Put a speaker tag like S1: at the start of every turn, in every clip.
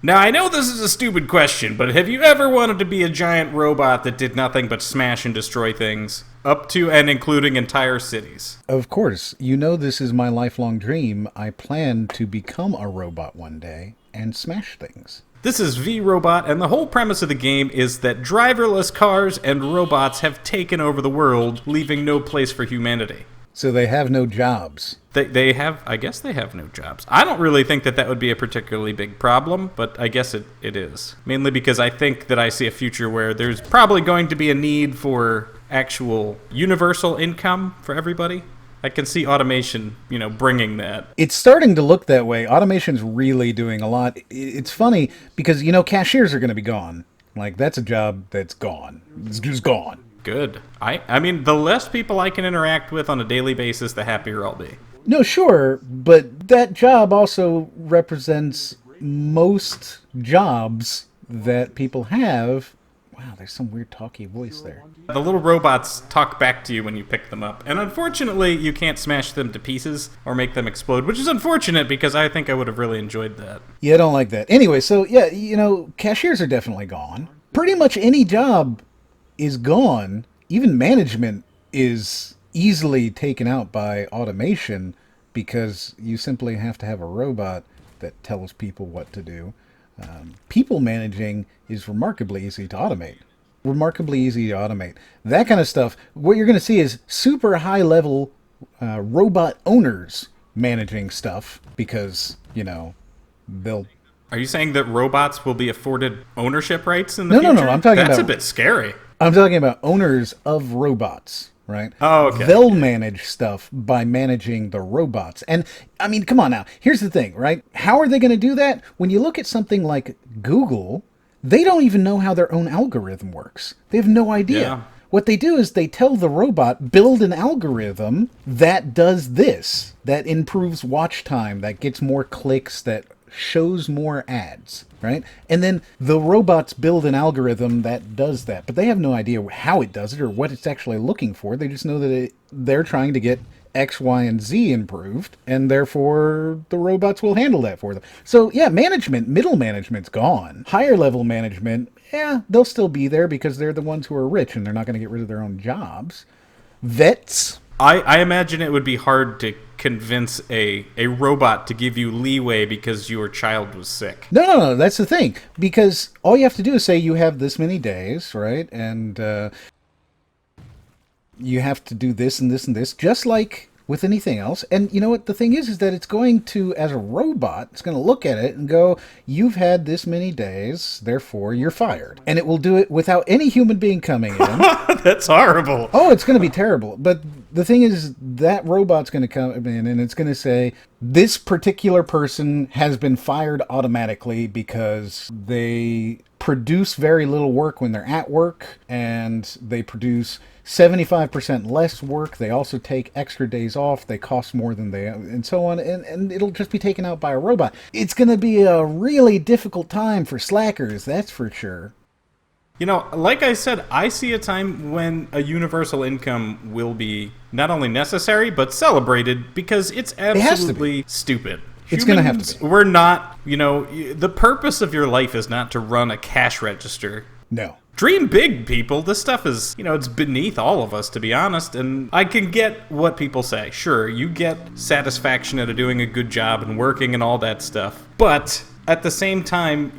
S1: Now, I know this is a stupid question, but have you ever wanted to be a giant robot that did nothing but smash and destroy things, up to and including entire cities?
S2: Of course, you know this is my lifelong dream. I plan to become a robot one day and smash things.
S1: This is VRobot, and the whole premise of the game is that driverless cars and robots have taken over the world, leaving no place for humanity.
S2: So they have no jobs.
S1: They have, I guess they have no jobs. I don't really think that would be a particularly big problem, but I guess it is. Mainly because I think that I see a future where there's probably going to be a need for actual universal income for everybody. I can see automation, bringing that.
S2: It's starting to look that way. Automation's really doing a lot. It's funny because, cashiers are going to be gone. Like, that's a job that's gone. It's just gone.
S1: Good. I mean, the less people I can interact with on a daily basis, the happier I'll be.
S2: No, sure, but that job also represents most jobs that people have. Wow, there's some weird talky voice there.
S1: The little robots talk back to you when you pick them up, and unfortunately, you can't smash them to pieces or make them explode, which is unfortunate because I think I would have really enjoyed that.
S2: Yeah, I don't like that. Anyway, so yeah, cashiers are definitely gone. Pretty much any job is gone. Even management is easily taken out by automation because you simply have to have a robot that tells people what to do. People managing is remarkably easy to automate. That kind of stuff, what you're going to see is super high level robot owners managing stuff because, they'll...
S1: Are you saying that robots will be afforded ownership rights in the future?
S2: No, I'm talking about...
S1: That's a bit scary.
S2: I'm talking about owners of robots, right?
S1: Oh, okay.
S2: They'll manage stuff by managing the robots. And, I mean, come on now. Here's the thing, right? How are they going to do that? When you look at something like Google, they don't even know how their own algorithm works. They have no idea.
S1: Yeah.
S2: What they do is they tell the robot, build an algorithm that does this, that improves watch time, that gets more clicks, that shows more ads, right? And then the robots build an algorithm that does that, but they have no idea how it does it or what it's actually looking for. They just know that they're trying to get X, Y, and Z improved, and therefore the robots will handle that for them. So yeah, middle management's gone. Higher level management, yeah, they'll still be there because they're the ones who are rich and they're not going to get rid of their own jobs. Vets.
S1: I imagine it would be hard to convince a robot to give you leeway because your child was sick.
S2: No, that's the thing. Because all you have to do is say you have this many days, right? And you have to do this and this and this, just like with anything else. And you know what the thing is that it's going to, as a robot, it's going to look at it and go, you've had this many days, therefore you're fired. And it will do it without any human being coming in.
S1: That's horrible.
S2: Oh, it's going to be terrible. But the thing is, that robot's going to come in and it's going to say, this particular person has been fired automatically because they produce very little work when they're at work, and they produce 75% less work. They also take extra days off. They cost more than they, and so on. And it'll just be taken out by a robot. It's going to be a really difficult time for slackers, that's for sure.
S1: Like I said, I see a time when a universal income will be not only necessary, but celebrated because it's absolutely stupid.
S2: It's going to have to be.
S1: We're not, the purpose of your life is not to run a cash register.
S2: No.
S1: Dream big, people. This stuff is, it's beneath all of us, to be honest. And I can get what people say. Sure, you get satisfaction out of doing a good job and working and all that stuff. But at the same time,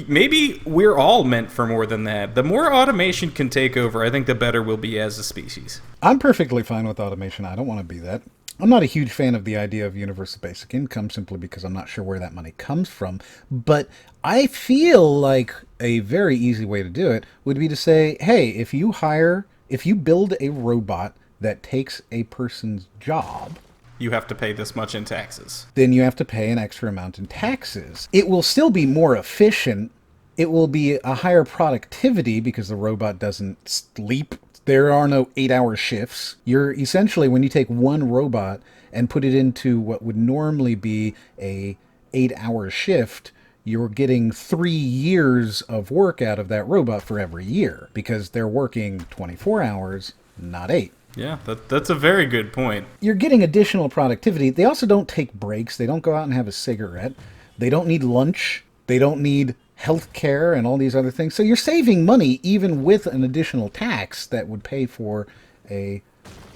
S1: maybe we're all meant for more than that. The more automation can take over, I think the better we'll be as a species.
S2: I'm perfectly fine with automation. I don't want to be that. I'm not a huge fan of the idea of universal basic income simply because I'm not sure where that money comes from. But I feel like a very easy way to do it would be to say, hey, if you build a robot that takes a person's job,
S1: you have to pay this much in taxes.
S2: Then you have to pay an extra amount in taxes. It will still be more efficient. It will be a higher productivity because the robot doesn't sleep. There are no 8-hour shifts. You're essentially, when you take one robot and put it into what would normally be a 8-hour shift, you're getting 3 years of work out of that robot for every year because they're working 24 hours, not 8.
S1: Yeah, that's a very good point.
S2: You're getting additional productivity. They also don't take breaks. They don't go out and have a cigarette. They don't need lunch. They don't need healthcare and all these other things. So you're saving money even with an additional tax that would pay for a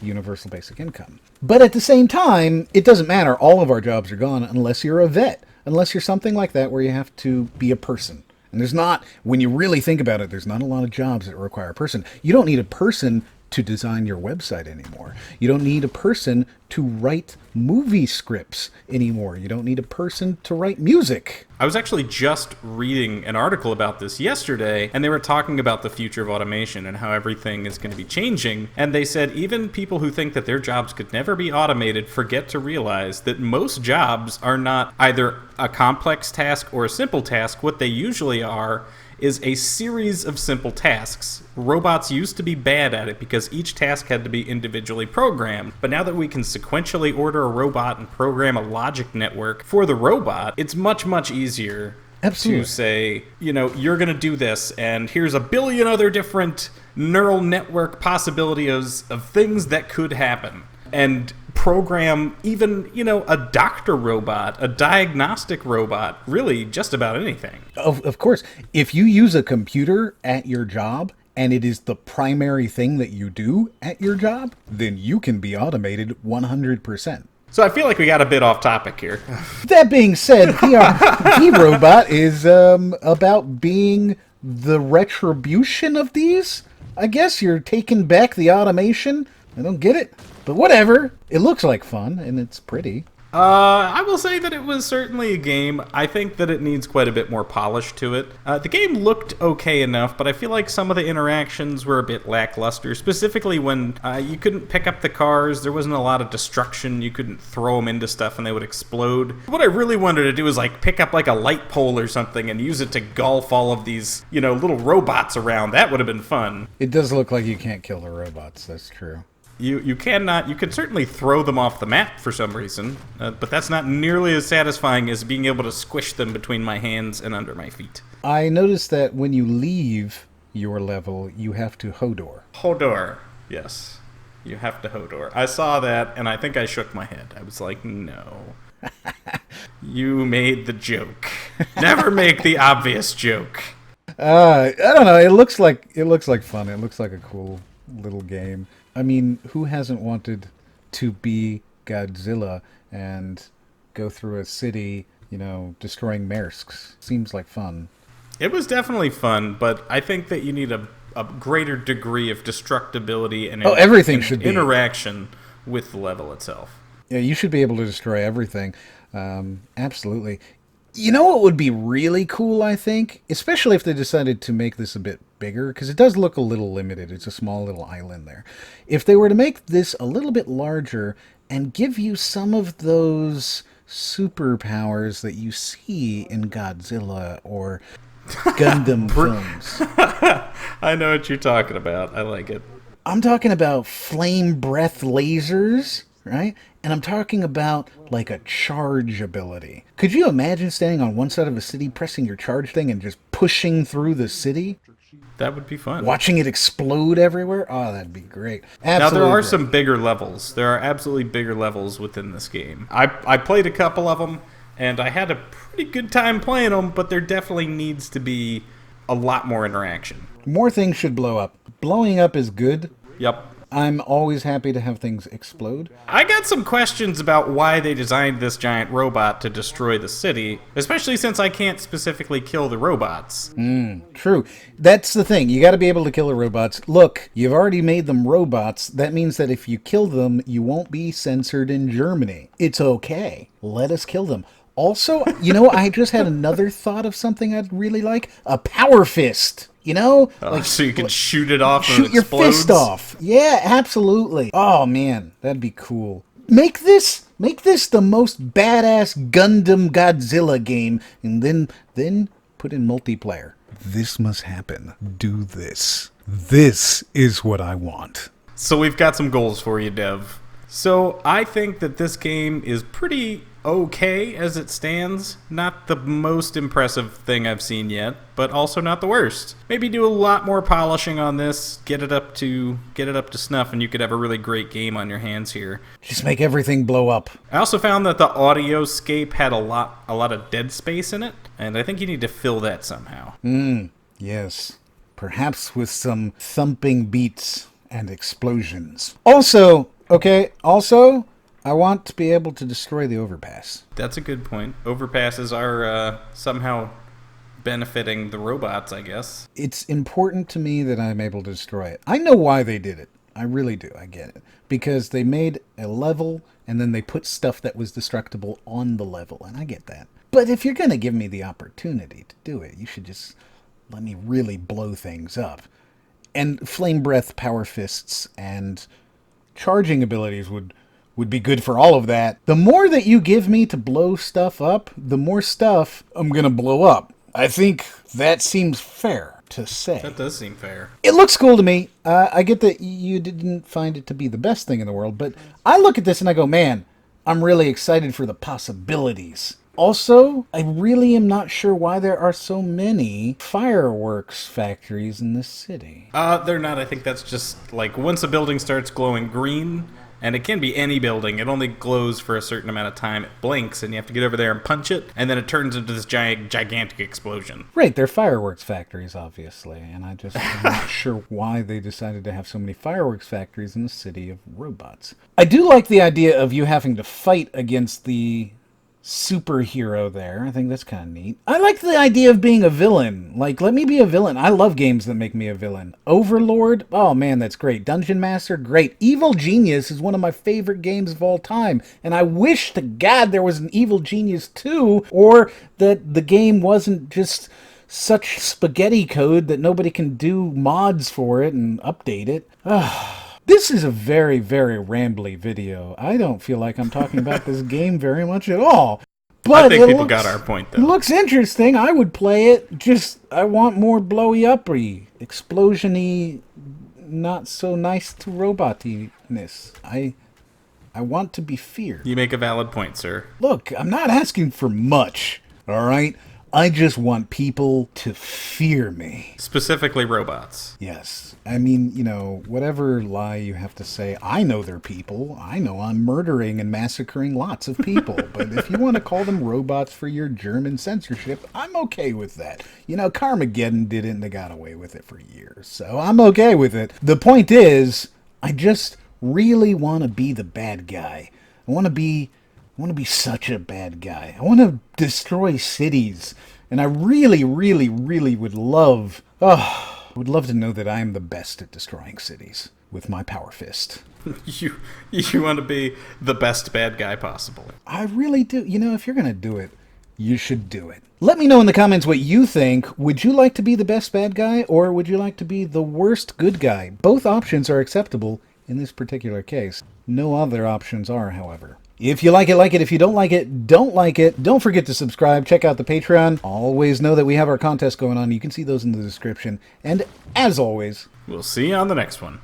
S2: universal basic income. But at the same time, it doesn't matter. All of our jobs are gone unless you're a vet, unless you're something like that where you have to be a person. And there's not, when you really think about it, there's not a lot of jobs that require a person. You don't need a person to design your website anymore. You don't need a person to write movie scripts anymore. You don't need a person to write music.
S1: I was actually just reading an article about this yesterday, and they were talking about the future of automation and how everything is going to be changing. And they said even people who think that their jobs could never be automated forget to realize that most jobs are not either a complex task or a simple task. What they usually are is a series of simple tasks. Robots used to be bad at it because each task had to be individually programmed. But now that we can sequentially order a robot and program a logic network for the robot, it's much, much easier
S2: Absolutely.
S1: to say, you're going to do this, and here's a billion other different neural network possibilities of things that could happen. And program even, a doctor robot, a diagnostic robot, really just about anything.
S2: Of course, if you use a computer at your job and it is the primary thing that you do at your job, then you can be automated 100%.
S1: So I feel like we got a bit off topic here.
S2: That being said, VRobot is about being the retribution of these. I guess you're taking back the automation. I don't get it. But whatever. It looks like fun, and it's pretty.
S1: I will say that it was certainly a game. I think that it needs quite a bit more polish to it. The game looked okay enough, but I feel like some of the interactions were a bit lackluster, specifically when you couldn't pick up the cars, there wasn't a lot of destruction, you couldn't throw them into stuff and they would explode. What I really wanted to do is pick up a light pole or something and use it to golf all of these, little robots around. That would have been fun.
S2: It does look like you can't kill the robots, that's true.
S1: You cannot. You can certainly throw them off the map for some reason, but that's not nearly as satisfying as being able to squish them between my hands and under my feet.
S2: I noticed that when you leave your level, you have to Hodor.
S1: Hodor, yes. You have to Hodor. I saw that, and I think I shook my head. I was like, no. You made the joke. Never make the obvious joke.
S2: I don't know. It looks like fun. It looks like a cool little game. I mean, who hasn't wanted to be Godzilla and go through a city, destroying Mrixrt? Seems like fun.
S1: It was definitely fun, but I think that you need a greater degree of destructibility and
S2: everything should be
S1: interaction with the level itself.
S2: Yeah, you should be able to destroy everything. Absolutely. You know what would be really cool, I think? Especially if they decided to make this a bit bigger, because it does look a little limited. It's a small little island there. If they were to make this a little bit larger and give you some of those superpowers that you see in Godzilla or Gundam films.
S1: I know what you're talking about. I like it.
S2: I'm talking about flame breath lasers, right? And I'm talking about a charge ability. Could you imagine standing on one side of a city, pressing your charge thing and just pushing through the city?
S1: That would be fun.
S2: Watching it explode everywhere? Oh, that'd be great. Absolutely.
S1: Now, there are some bigger levels. There are absolutely bigger levels within this game. I played a couple of them, and I had a pretty good time playing them, but there definitely needs to be a lot more interaction.
S2: More things should blow up. Blowing up is good.
S1: Yep.
S2: I'm always happy to have things explode.
S1: I got some questions about why they designed this giant robot to destroy the city, especially since I can't specifically kill the robots.
S2: True. That's the thing. You got to be able to kill the robots. Look, you've already made them robots. That means that if you kill them, you won't be censored in Germany. It's okay. Let us kill them. Also, I just had another thought of something I'd really like. A power fist.
S1: So you can shoot it off and it
S2: shoot
S1: explodes?
S2: your fist off. Yeah, absolutely. Oh, man, that'd be cool. Make this the most badass Gundam Godzilla game, and then put in multiplayer. This must happen. Do this. This is what I want.
S1: So we've got some goals for you, Dev. So I think that this game is pretty okay as it stands. Not the most impressive thing I've seen yet, but also not the worst. Maybe do a lot more polishing on this, get it up to snuff, and you could have a really great game on your hands here.
S2: Just make everything blow up.
S1: I also found that the audioscape had a lot of dead space in it. And I think you need to fill that somehow.
S2: Yes. Perhaps with some thumping beats and explosions. Also, I want to be able to destroy the overpass.
S1: That's a good point. Overpasses are somehow benefiting the robots, I guess.
S2: It's important to me that I'm able to destroy it. I know why they did it. I really do. I get it. Because they made a level, and then they put stuff that was destructible on the level, and I get that. But if you're going to give me the opportunity to do it, you should just let me really blow things up. And flame breath, power fists, and charging abilities would be good for all of that. The more that you give me to blow stuff up, the more stuff I'm going to blow up. I think that seems fair to say.
S1: That does seem fair.
S2: It looks cool to me. I get that you didn't find it to be the best thing in the world, but I look at this and I go, man, I'm really excited for the possibilities. Also, I really am not sure why there are so many fireworks factories in this city.
S1: They're not. I think that's just, like, once a building starts glowing green, and it can be any building, it only glows for a certain amount of time, it blinks, and you have to get over there and punch it, and then it turns into this gigantic explosion.
S2: Right, they're fireworks factories, obviously, and I'm not sure why they decided to have so many fireworks factories in the city of robots. I do like the idea of you having to fight against the superhero there. I think that's kind of neat. I like the idea of being a villain. Like, let me be a villain. I love games that make me a villain. Overlord? Oh man, that's great. Dungeon Master? Great. Evil Genius is one of my favorite games of all time, and I wish to God there was an Evil Genius 2, or that the game wasn't just such spaghetti code that nobody can do mods for it and update it. This is a very, very rambly video. I don't feel like I'm talking about this game very much at all. But
S1: I think people got our point, though.
S2: It looks interesting. I would play it. Just, I want more blowy-uppy, explosion-y, not so nice to robot-iness. I want to be feared.
S1: You make a valid point, sir.
S2: Look, I'm not asking for much, all right? I just want people to fear me.
S1: Specifically robots.
S2: Yes. I mean, whatever lie you have to say, I know they're people. I know I'm murdering and massacring lots of people. But if you want to call them robots for your German censorship, I'm okay with that. Carmageddon did it and they got away with it for years. So I'm okay with it. The point is, I just really want to be the bad guy. I want to be such a bad guy. I want to destroy cities. And I really, really, really would love to know that I am the best at destroying cities with my power fist.
S1: You want to be the best bad guy possible.
S2: I really do. If you're going to do it, you should do it. Let me know in the comments what you think. Would you like to be the best bad guy, or would you like to be the worst good guy? Both options are acceptable in this particular case. No other options are, however. If you like it, like it. If you don't like it, don't like it. Don't forget to subscribe. Check out the Patreon. Always know that we have our contests going on. You can see those in the description. And as always,
S1: we'll see you on the next one.